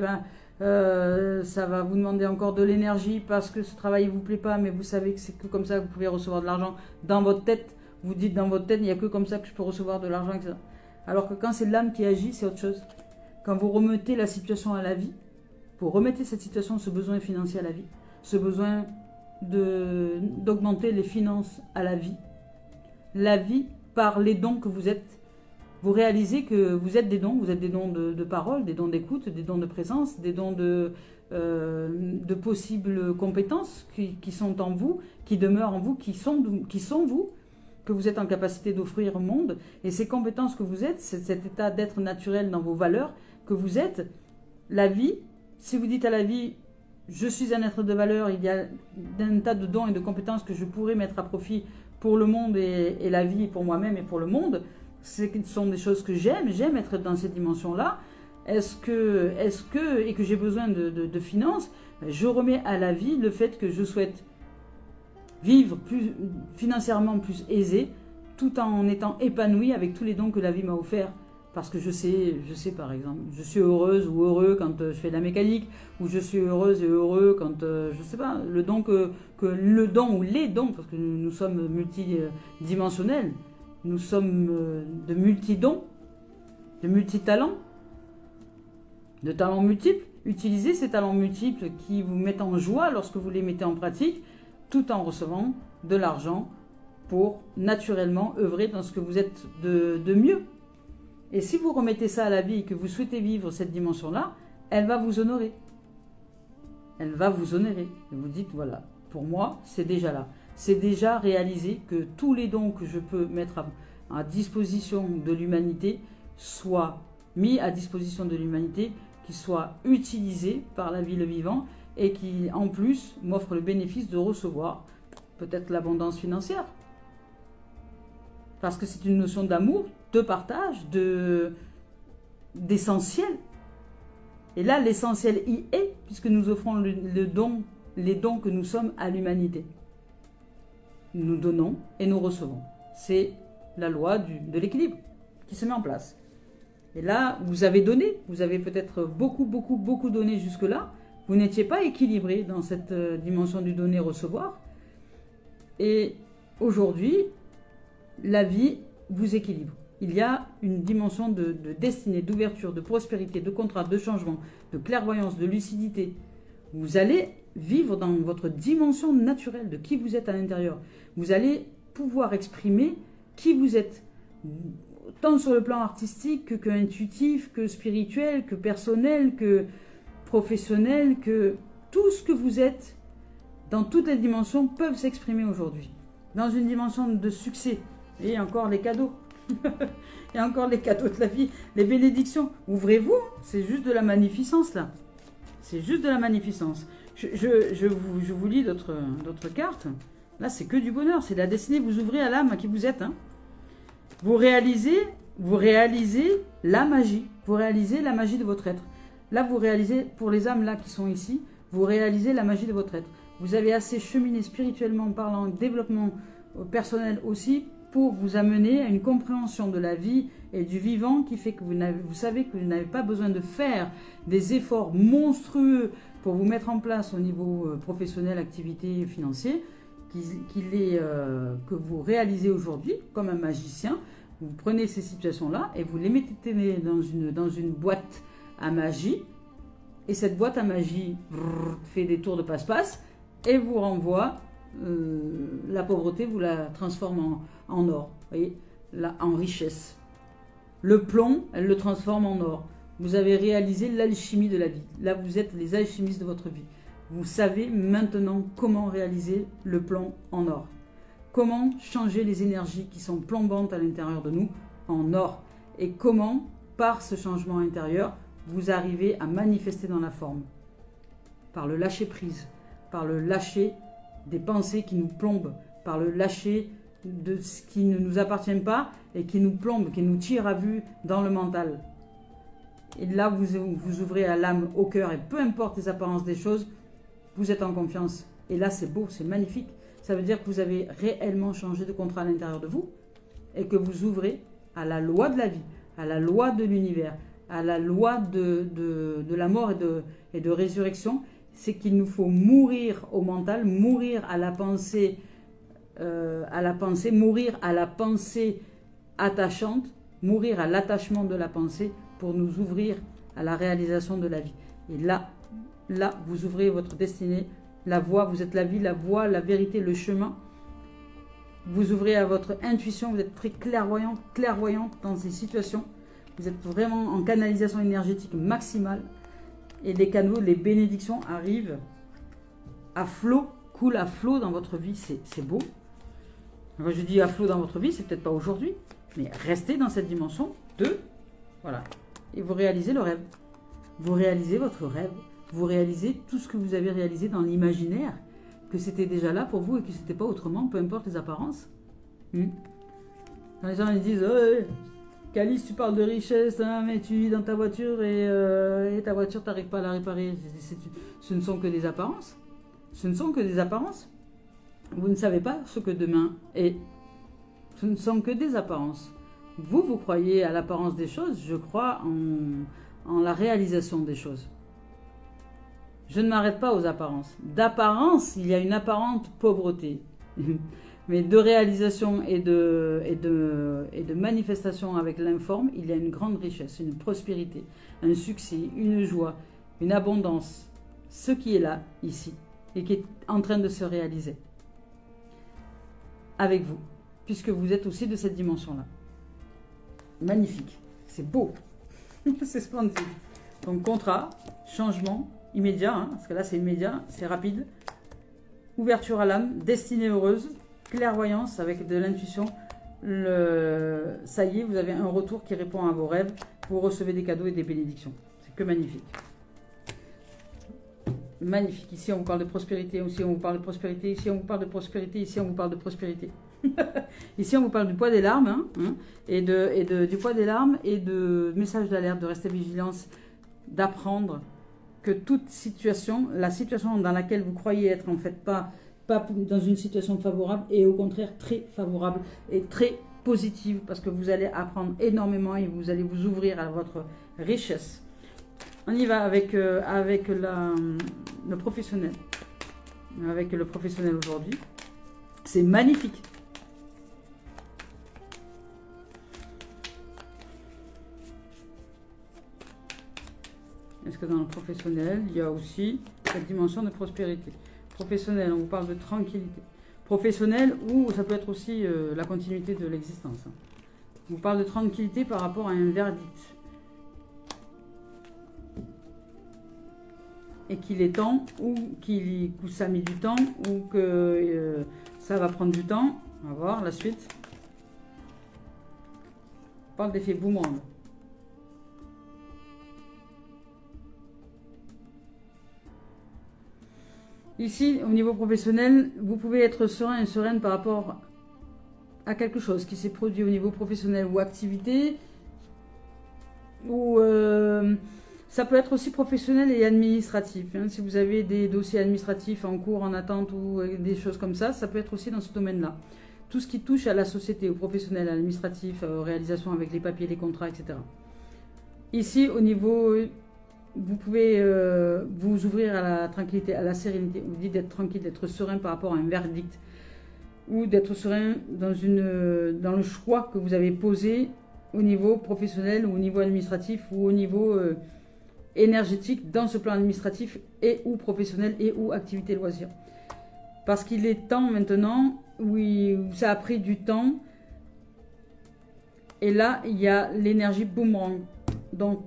Ça va vous demander encore de l'énergie parce que ce travail ne vous plaît pas, mais vous savez que c'est que comme ça que vous pouvez recevoir de l'argent dans votre tête. Vous dites dans votre tête, il n'y a que comme ça que je peux recevoir de l'argent, etc. Alors que quand c'est l'âme qui agit, c'est autre chose. Quand vous remettez la situation à la vie, vous remettez cette situation, ce besoin financier à la vie, ce besoin d'augmenter les finances à la vie par les dons que vous êtes. Vous réalisez que vous êtes des dons de parole, des dons d'écoute, des dons de présence, des dons de possibles compétences qui sont en vous, qui demeurent en vous, qui sont vous, que vous êtes en capacité d'offrir au monde. Et ces compétences que vous êtes, c'est cet état d'être naturel dans vos valeurs que vous êtes. La vie, si vous dites à la vie, je suis un être de valeur, il y a un tas de dons et de compétences que je pourrais mettre à profit pour le monde et la vie, pour moi-même et pour le monde. Ce sont des choses que j'aime être dans cette dimension-là. Est-ce que, et que j'ai besoin de finances, je remets à la vie le fait que je souhaite vivre financièrement plus aisé, tout en étant épanoui avec tous les dons que la vie m'a offerts. Parce que je sais par exemple, je suis heureuse ou heureux quand je fais de la mécanique, ou je suis heureuse et heureux quand, je sais pas, le don ou les dons, parce que nous sommes multidimensionnels, nous sommes de multi-dons, de multi-talents, de talents multiples. Utilisez ces talents multiples qui vous mettent en joie lorsque vous les mettez en pratique, tout en recevant de l'argent pour naturellement œuvrer dans ce que vous êtes de mieux. Et si vous remettez ça à la vie et que vous souhaitez vivre cette dimension-là, elle va vous honorer. Elle va vous honorer. Et vous dites, voilà, pour moi, c'est déjà là. C'est déjà réalisé que tous les dons que je peux mettre à disposition de l'humanité soient mis à disposition de l'humanité, qui soient utilisés par la vie, le vivant, et qui, en plus, m'offrent le bénéfice de recevoir peut-être l'abondance financière. Parce que c'est une notion d'amour, de partage, d'essentiel. Et là, l'essentiel y est, puisque nous offrons les dons que nous sommes à l'humanité. Nous donnons et nous recevons. C'est la loi de l'équilibre qui se met en place. Et là, vous avez donné, vous avez peut-être beaucoup donné jusque-là. Vous n'étiez pas équilibré dans cette dimension du donner-recevoir. Et aujourd'hui, la vie vous équilibre. Il y a une dimension de destinée, d'ouverture, de prospérité, de contrat, de changement, de clairvoyance, de lucidité. Vous allez vivre dans votre dimension naturelle de qui vous êtes à l'intérieur. Vous allez pouvoir exprimer qui vous êtes, tant sur le plan artistique que intuitif, que spirituel, que personnel, que professionnel, que tout ce que vous êtes dans toutes les dimensions peuvent s'exprimer aujourd'hui. Dans une dimension de succès. Et encore les cadeaux. Et encore les cadeaux de la vie, les bénédictions. Ouvrez-vous, c'est juste de la magnificence là. C'est juste de la magnificence. Je vous lis d'autres cartes. Là, c'est que du bonheur, c'est la destinée. Vous ouvrez à l'âme à qui vous êtes. Hein. Vous réalisez la magie. Vous réalisez la magie de votre être. Là, vous réalisez, pour les âmes là qui sont ici, vous réalisez la magie de votre être. Vous avez assez cheminé spirituellement parlant, développement personnel aussi, pour vous amener à une compréhension de la vie et du vivant qui fait que vous savez que vous n'avez pas besoin de faire des efforts monstrueux pour vous mettre en place au niveau professionnel, activité, financier, que vous réalisez aujourd'hui comme un magicien. Vous prenez ces situations-là et vous les mettez dans une boîte à magie. Et cette boîte à magie fait des tours de passe-passe et vous renvoie la pauvreté, vous la transforme en or, vous voyez, là, en richesse. Le plomb, elle le transforme en or. Vous avez réalisé l'alchimie de la vie. Là, vous êtes les alchimistes de votre vie. Vous savez maintenant comment réaliser le plomb en or. Comment changer les énergies qui sont plombantes à l'intérieur de nous en or. Et comment, par ce changement intérieur, vous arrivez à manifester dans la forme. Par le lâcher-prise, par le lâcher des pensées qui nous plombent, par le lâcher de ce qui ne nous appartient pas et qui nous plombe, qui nous tire à vue dans le mental. Et là, vous ouvrez à l'âme, au cœur, et peu importe les apparences des choses, vous êtes en confiance. Et là, c'est beau, c'est magnifique. Ça veut dire que vous avez réellement changé de contrat à l'intérieur de vous et que vous ouvrez à la loi de la vie, à la loi de l'univers, à la loi de la mort et de résurrection. C'est qu'il nous faut mourir au mental, mourir à la pensée, mourir à la pensée attachante, mourir à l'attachement de la pensée pour nous ouvrir à la réalisation de la vie. Et là, vous ouvrez votre destinée, la voie, vous êtes la vie, la voie, la vérité, le chemin. Vous ouvrez à votre intuition, vous êtes très clairvoyante dans ces situations. Vous êtes vraiment en canalisation énergétique maximale. Et les canaux, les bénédictions arrivent à flot, coulent à flot dans votre vie. C'est beau. Quand je dis à flot dans votre vie, c'est peut-être pas aujourd'hui, mais restez dans cette dimension de... Voilà. Et vous réalisez le rêve. Vous réalisez votre rêve. Vous réalisez tout ce que vous avez réalisé dans l'imaginaire, que c'était déjà là pour vous et que c'était pas autrement, peu importe les apparences. Quand les gens ils disent Calice, tu parles de richesse, hein, mais tu vis dans ta voiture et ta voiture, tu n'arrives pas à la réparer. Ce ne sont que des apparences. Ce ne sont que des apparences. Vous ne savez pas ce que demain est. Ce ne sont que des apparences. Vous croyez à l'apparence des choses, je crois en la réalisation des choses. Je ne m'arrête pas aux apparences. D'apparence, il y a une apparente pauvreté. Mais de réalisation et de manifestation avec l'informe, il y a une grande richesse, une prospérité, un succès, une joie, une abondance. Ce qui est là, ici, et qui est en train de se réaliser. Avec vous, puisque vous êtes aussi de cette dimension-là. Magnifique. C'est beau. C'est splendide. Donc, contrat, changement, immédiat, hein, parce que là c'est immédiat, c'est rapide. Ouverture à l'âme, destinée heureuse, clairvoyance avec de l'intuition. Ça y est, vous avez un retour qui répond à vos rêves. Vous recevez des cadeaux et des bénédictions. C'est que magnifique. Magnifique. Ici on vous parle de prospérité, ici on vous parle de prospérité, ici on vous parle de prospérité, ici on vous parle de prospérité. Ici on vous parle du poids des larmes, et du poids des larmes et de messages d'alerte, de rester vigilance, d'apprendre que toute situation, la situation dans laquelle vous croyez être en fait pas dans une situation favorable, est au contraire très favorable et très positive, parce que vous allez apprendre énormément et vous allez vous ouvrir à votre richesse. On y va avec le professionnel. Avec le professionnel aujourd'hui. C'est magnifique. Est-ce que dans le professionnel, il y a aussi cette dimension de prospérité? Professionnel, on vous parle de tranquillité. Professionnel, ou ça peut être aussi la continuité de l'existence. On vous parle de tranquillité par rapport à un verdict. Et qu'il est temps, ou que ça a mis du temps, ou que ça va prendre du temps. On va voir la suite. On parle d'effet boomerang. Ici, au niveau professionnel, vous pouvez être serein et sereine par rapport à quelque chose qui s'est produit au niveau professionnel ou activité. Ou ça peut être aussi professionnel et administratif. Si vous avez des dossiers administratifs en cours, en attente ou des choses comme ça, ça peut être aussi dans ce domaine-là. Tout ce qui touche à la société, au professionnel, à l'administratif, aux réalisations avec les papiers, les contrats, etc. Ici, au niveau... Vous pouvez vous ouvrir à la tranquillité, à la sérénité. On vous dit d'être tranquille, d'être serein par rapport à un verdict. Ou d'être serein dans le choix que vous avez posé au niveau professionnel ou au niveau administratif ou au niveau énergétique dans ce plan administratif et ou professionnel et ou activité loisir. Parce qu'il est temps maintenant, où ça a pris du temps. Et là, il y a l'énergie boomerang. Donc,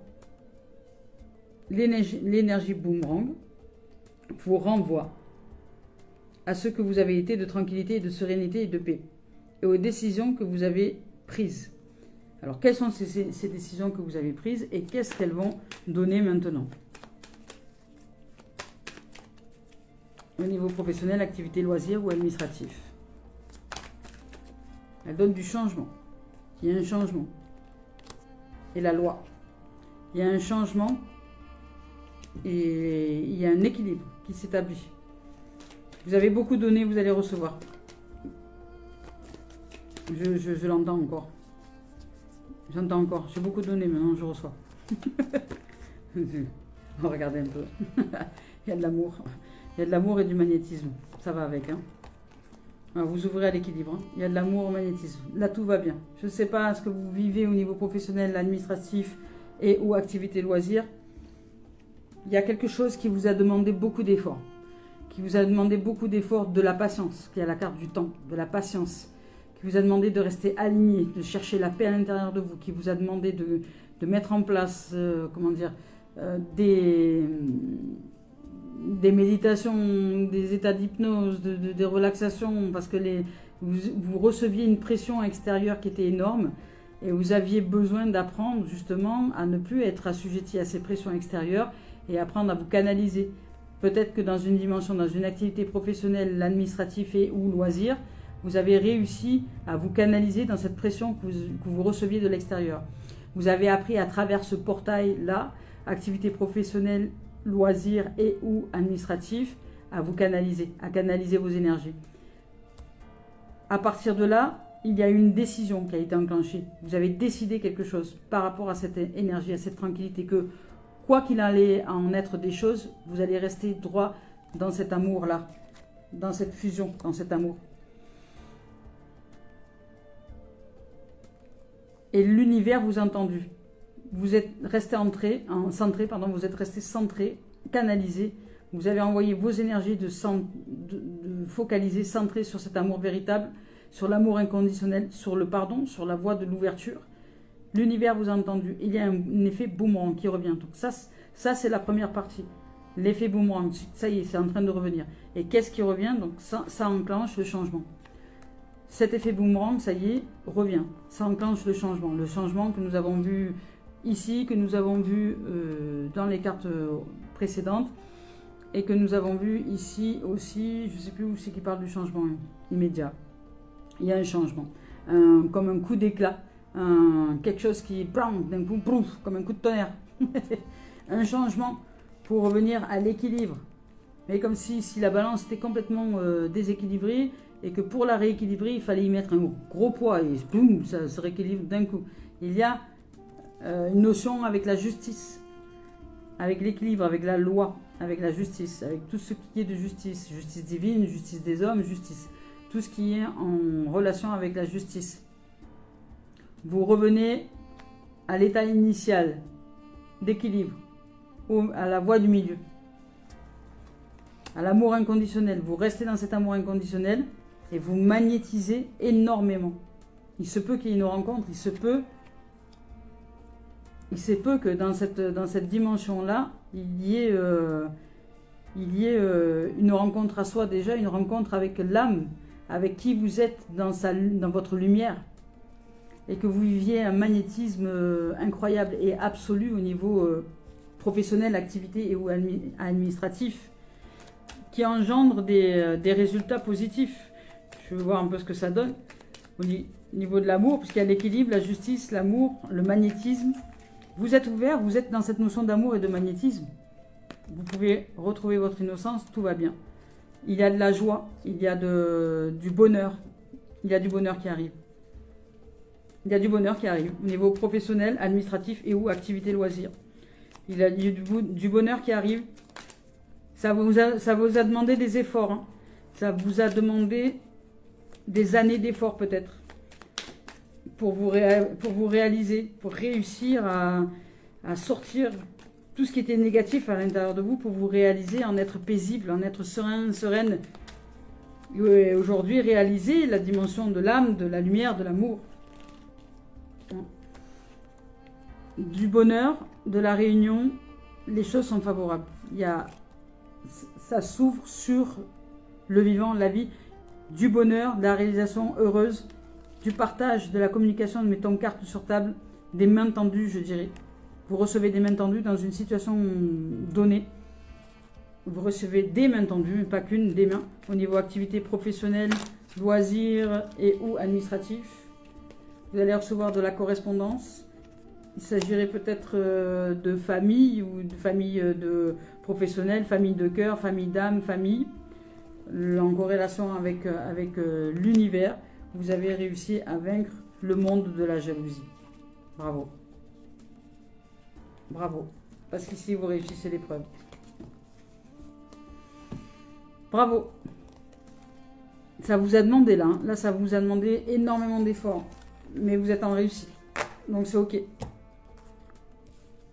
l'énergie boomerang vous renvoie à ce que vous avez été de tranquillité, de sérénité et de paix, et aux décisions que vous avez prises. Alors, quelles sont ces décisions que vous avez prises et qu'est-ce qu'elles vont donner maintenant? Au niveau professionnel, activité, loisir ou administratif. Elles donnent du changement. Il y a un changement. Et la loi. Il y a un changement. Et il y a un équilibre qui s'établit. Vous avez beaucoup donné, vous allez recevoir. Je l'entends encore. J'entends encore. J'ai beaucoup donné, maintenant je reçois. Regardez un peu. Il y a de l'amour. Il y a de l'amour et du magnétisme. Ça va avec. Hein. Alors, vous ouvrez à l'équilibre. Hein. Il y a de l'amour au magnétisme. Là, tout va bien. Je ne sais pas ce que vous vivez au niveau professionnel, administratif et ou activité loisirs. Il y a quelque chose qui vous a demandé beaucoup d'efforts. Qui vous a demandé beaucoup d'efforts, de la patience, qui est la carte du temps, de la patience. Qui vous a demandé de rester aligné, de chercher la paix à l'intérieur de vous. Qui vous a demandé de mettre en place, comment dire, des méditations, des états d'hypnose, des relaxations, parce que vous receviez une pression extérieure qui était énorme et vous aviez besoin d'apprendre justement à ne plus être assujetti à ces pressions extérieures et apprendre à vous canaliser. Peut-être que dans une dimension, dans une activité professionnelle, l'administratif et ou loisir, vous avez réussi à vous canaliser dans cette pression que vous receviez de l'extérieur. Vous avez appris à travers ce portail-là, activité professionnelle, loisirs et ou administratif, à vous canaliser, à canaliser vos énergies. À partir de là, il y a eu une décision qui a été enclenchée. Vous avez décidé quelque chose par rapport à cette énergie, à cette tranquillité, que quoi qu'il allait en être des choses, vous allez rester droit dans cet amour-là, dans cette fusion, dans cet amour. Et l'univers vous a entendu. Vous êtes resté centré, vous êtes resté centré, canalisé. Vous avez envoyé vos énergies de focaliser, centré sur cet amour véritable, sur l'amour inconditionnel, sur le pardon, sur la voie de l'ouverture. L'univers vous a entendu. Il y a un effet boomerang qui revient. Donc ça c'est la première partie. L'effet boomerang, ça y est, c'est en train de revenir. Et qu'est-ce qui revient? Donc ça enclenche le changement. Cet effet boomerang, ça y est, revient. Ça enclenche le changement. Le changement que nous avons vu ici, que nous avons vu dans les cartes précédentes et que nous avons vu ici aussi, je ne sais plus où c'est qui parle du changement immédiat. Il y a un changement, comme un coup d'éclat, quelque chose qui, d'un coup, comme un coup de tonnerre. Un changement pour revenir à l'équilibre. Mais comme si la balance était complètement déséquilibrée et que pour la rééquilibrer, il fallait y mettre un gros poids et boum, ça se rééquilibre d'un coup. Il y a une notion avec la justice, avec l'équilibre, avec la loi, avec la justice, avec tout ce qui est de justice, justice divine, justice des hommes, justice, tout ce qui est en relation avec la justice. Vous revenez à l'état initial d'équilibre, à la voie du milieu, à l'amour inconditionnel. Vous restez dans cet amour inconditionnel et vous magnétisez énormément. Il se peut qu'il y ait une rencontre, il se peut que dans cette dimension-là, il y ait une rencontre à soi déjà, une rencontre avec l'âme, avec qui vous êtes dans votre lumière, et que vous viviez un magnétisme incroyable et absolu au niveau professionnel, activité et ou administratif, qui engendre des résultats positifs. Je vais voir un peu ce que ça donne au niveau de l'amour, puisqu'il y a l'équilibre, la justice, l'amour, le magnétisme. Vous êtes ouvert, vous êtes dans cette notion d'amour et de magnétisme. Vous pouvez retrouver votre innocence, tout va bien. Il y a de la joie, il y a du bonheur. Il y a du bonheur qui arrive. Il y a du bonheur qui arrive au niveau professionnel, administratif et ou activité loisir. Il y a du bonheur qui arrive. Ça vous a demandé des efforts. Hein. Ça vous a demandé des années d'efforts peut-être. Pour vous réaliser, pour réussir à sortir tout ce qui était négatif à l'intérieur de vous, pour vous réaliser, en être paisible, en être serein, sereine. Et aujourd'hui, réaliser la dimension de l'âme, de la lumière, de l'amour. Du bonheur, de la réunion, les choses sont favorables. Ça s'ouvre sur le vivant, la vie, du bonheur, de la réalisation heureuse, du partage, de la communication, mettons carte sur table, des mains tendues, je dirais. Vous recevez des mains tendues dans une situation donnée. Vous recevez des mains tendues, pas qu'une, des mains, au niveau activité professionnelle, loisirs et ou administratif. Vous allez recevoir de la correspondance. Il s'agirait peut-être de famille ou de famille de professionnels, famille de cœur, famille d'âme, famille, en corrélation avec l'univers. Vous avez réussi à vaincre le monde de la jalousie. Bravo. Bravo. Parce qu'ici, vous réussissez l'épreuve. Bravo. Ça vous a demandé là. Là, ça vous a demandé énormément d'efforts. Mais vous êtes en réussite. Donc, c'est OK.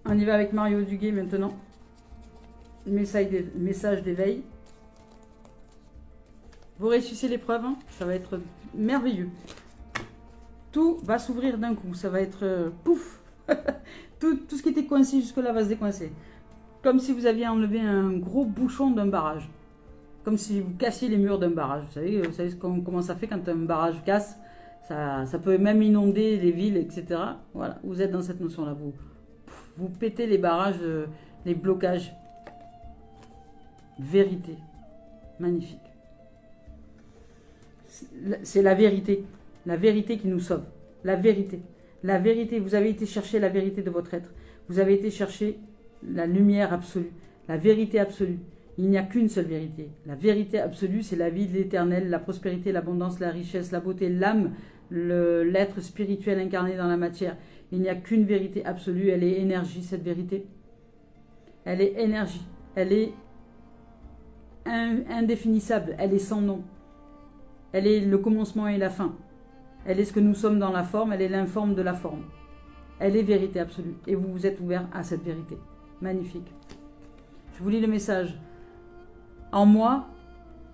On y va avec Mario Duguay maintenant. Message d'éveil. Vous réussissez l'épreuve. Hein, ça va être merveilleux. Tout va s'ouvrir d'un coup. Ça va être pouf. tout ce qui était coincé jusque-là va se décoincer. Comme si vous aviez enlevé un gros bouchon d'un barrage. Comme si vous cassiez les murs d'un barrage. Vous savez comment ça fait quand un barrage casse. Ça peut même inonder les villes, etc. Voilà, vous êtes dans cette notion-là. Vous pétez les barrages, les blocages. Vérité. Magnifique. C'est la vérité. La vérité qui nous sauve. La vérité. La vérité. Vous avez été chercher la vérité de votre être. Vous avez été chercher la lumière absolue. La vérité absolue. Il n'y a qu'une seule vérité. La vérité absolue, c'est la vie de l'éternel, la prospérité, l'abondance, la richesse, la beauté, l'âme, l'être spirituel incarné dans la matière. Il n'y a qu'une vérité absolue. Elle est énergie, cette vérité. Elle est énergie. Elle est indéfinissable. Elle est sans nom. Elle est le commencement et la fin. Elle est ce que nous sommes dans la forme. Elle est l'informe de la forme. Elle est vérité absolue. Et vous vous êtes ouvert à cette vérité. Magnifique. Je vous lis le message. En moi,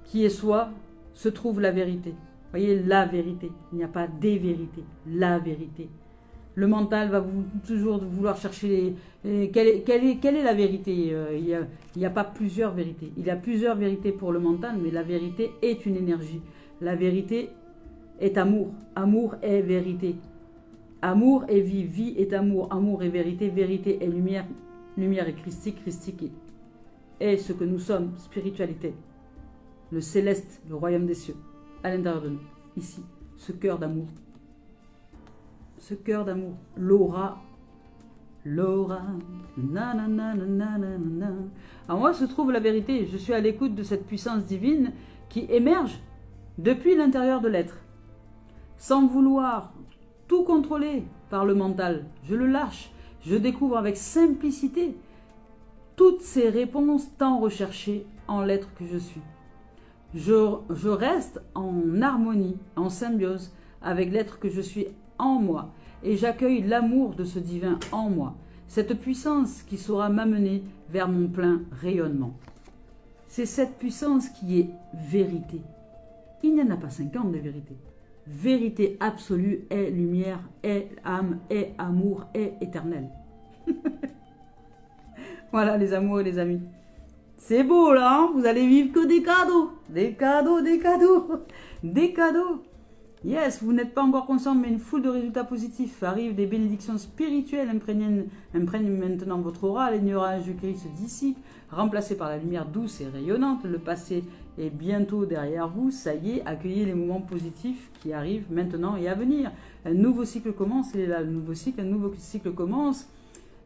qui est soi, se trouve la vérité. Vous voyez, la vérité. Il n'y a pas des vérités. La vérité. Le mental va toujours vouloir chercher quelle est la vérité. Il n'y a pas plusieurs vérités. Il y a plusieurs vérités pour le mental, mais la vérité est une énergie. La vérité est amour. Amour est vérité. Amour est vie. Vie est amour. Amour est vérité. Vérité est lumière. Lumière est christique. Christique est ce que nous sommes. Spiritualité. Le céleste, le royaume des cieux. À l'intérieur de nous. Ici. Ce cœur d'amour. Ce cœur d'amour. L'aura. L'aura. En moi se trouve la vérité. Je suis à l'écoute de cette puissance divine qui émerge depuis l'intérieur de l'être. Sans vouloir tout contrôler par le mental. Je le lâche. Je découvre avec simplicité toutes ces réponses tant recherchées en l'être que je suis. Je reste en harmonie, en symbiose avec l'être que je suis en moi et j'accueille l'amour de ce divin en moi, cette puissance qui saura m'amener vers mon plein rayonnement. C'est cette puissance qui est vérité. Il n'y en a pas 50 de vérité. Vérité absolue est lumière, est âme, est amour, est éternel. Voilà les amours et les amis. C'est beau là, hein, vous allez vivre que des cadeaux. Des cadeaux, des cadeaux. Des cadeaux. Yes, vous n'êtes pas encore conscient, mais une foule de résultats positifs arrivent. Des bénédictions spirituelles imprègnent maintenant votre aura. Les nuages de Christ se dissipent, remplacés par la lumière douce et rayonnante. Le passé est bientôt derrière vous. Ça y est, accueillez les moments positifs qui arrivent maintenant et à venir. Un nouveau cycle commence. Il est là, le nouveau cycle. Un nouveau cycle commence.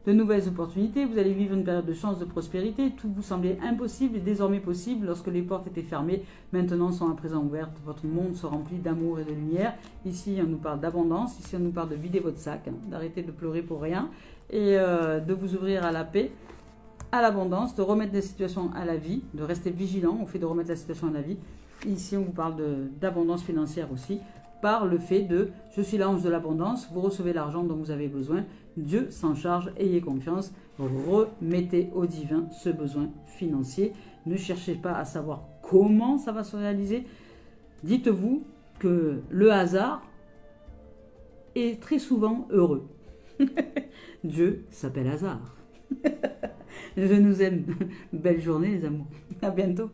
De nouvelles opportunités, vous allez vivre une période de chance, de prospérité. Tout vous semblait impossible et désormais possible lorsque les portes étaient fermées. Maintenant sont à présent ouvertes. Votre monde se remplit d'amour et de lumière. Ici, on nous parle d'abondance. Ici, on nous parle de vider votre sac, hein, d'arrêter de pleurer pour rien et de vous ouvrir à la paix, à l'abondance, de remettre des situations à la vie, de rester vigilant au fait de remettre la situation à la vie. Ici, on vous parle d'abondance financière aussi, par le fait de « je suis l'ange de l'abondance », vous recevez l'argent dont vous avez besoin, Dieu s'en charge, ayez confiance, remettez au divin ce besoin financier. Ne cherchez pas à savoir comment ça va se réaliser. Dites-vous que le hasard est très souvent heureux. Dieu s'appelle hasard. Je nous aime. Belle journée les amours. À bientôt.